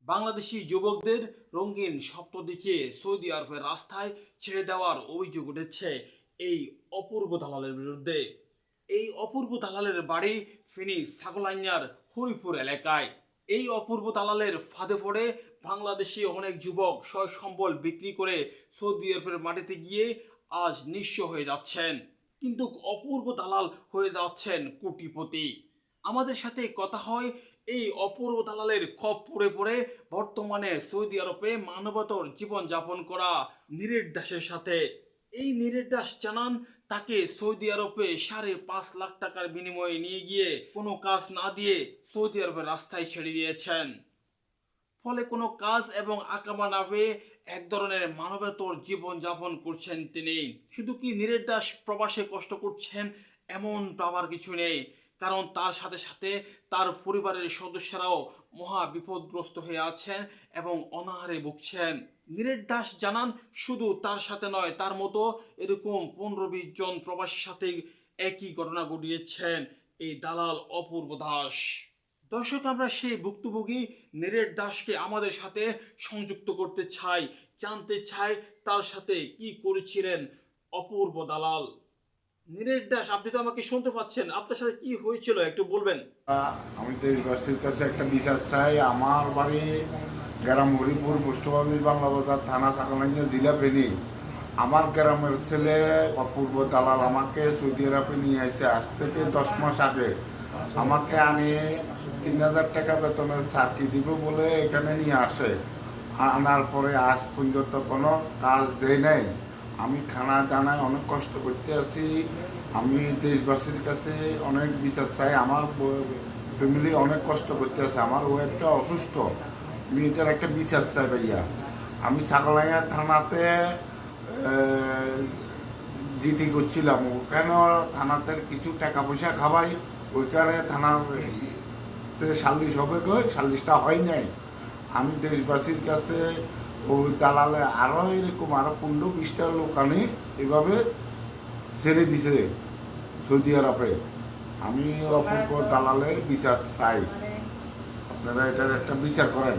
বাংলাদেশি যুবকদের রঙিন স্বপ্ন দেখিয়ে সৌদি আরবের রাস্তায় ছেড়ে দেওয়ার অভিযোগ উঠেছে এই অপূর্ব দালালের বিরুদ্ধে। এই অপূর্ব দালালের বাড়ি ফেনী ছাগলাইয়ার হরিপুর এলাকায়। এই অপূর্ব দালালের ফাঁদে পড়ে বাংলাদেশি অনেক যুবক সয় সম্বল বিক্রি করে সৌদি আরবের মাটিতে গিয়ে আজ নিঃস্ব হয়ে যাচ্ছেন, কিন্তু অপূর্ব দালাল হয়ে যাচ্ছেন কোটিপতি। আমাদের সাথে কথা হয় এই অপূর্ব দালালের খপ্পরে পড়ে বর্তমানে সৌদি আরবে মানবতর জীবন যাপন করা নীরের দাসের সাথে। এই নীরের দাস জানান তাকে সৌদি আরবে 5.5 লাখ টাকার বিনিময়ে নিয়ে গিয়ে কোনো কাজ না দিয়ে সৌদি আরবের রাস্তায় ছেড়ে দিয়েছেন। ফলে কোনো কাজ এবং আকামা না পেয়ে এক ধরনের মানবেতর জীবন যাপন করছেন তিনি। শুধু কি নীরের দাস প্রবাসে কষ্ট করছেন এমন পাবার কিছু নেই, কারণ তার সাথে সাথে তার পরিবারের সদস্যরাও মহা বিপদগ্রস্ত হয়ে আছেন এবং অনাহারে ভুগছেন। নীরের দাস জানান শুধু তার সাথে নয়, তার মতো এরকম 15-20 জন প্রবাসীর সাথে একই ঘটনা ঘটিয়েছেন এই দালাল অপূর্ব দাস। দর্শক, আমরা সেই ভুক্তভোগী নীরের দাসকে আমাদের সাথে সংযুক্ত করতে চাই, জানতে চাই তার সাথে কি করেছিলেন অপূর্ব দালাল। নীরের দাস, আপনি তো আমাকে শুনতে পাচ্ছেন, আপনার সাথে কি হয়েছিল একটু বলবেন? আমি দেশবাসীর কাছে একটা বিচার চাই। আমার বাড়ি গ্রাম হরিপুর, পোস্ট অফিস, বাংলা বাজার, থানা ছাগলাইয়া, জেলা ফেনী। আমার গ্রামের ছেলে অপূর্ব দালাল আমাকে সৌদি আরবে নিয়ে আসে আজ থেকে 10 মাস আগে। আমাকে আনি 3,000 টাকা বেতনের চাকরি দিব বলে এখানে নিয়ে আসে। আনার পরে আজ পর্যন্ত কোনো কাজ দেয় নাই। আমি খানা দানায় অনেক কষ্ট করতে আছি। আমি দেশবাসীর কাছে অনেক বিচার চাই। আমার ফ্যামিলি অনেক কষ্ট করতে আছে। আমার ওয়াইফটা অসুস্থ। আমি এটার একটা বিচার চাই ভাইয়া। আমি ছাগলাইয়া থানাতে জিডি করছিলাম। ওখানে থানাতে কিছু টাকা পয়সা খাওয়াই, ওইখানে থানার সালিশ হবে গো, সালিশটা হয় নাই। আমি দেশবাসীর কাছে ওই দালালে আরও এরকম আরও 15-20টা লোক আনি এভাবে ছেড়ে দিছে সৌদি আরবে। আমি অপূর্ব দালালের বিচার চাই, আপনারা এটার একটা বিচার করেন।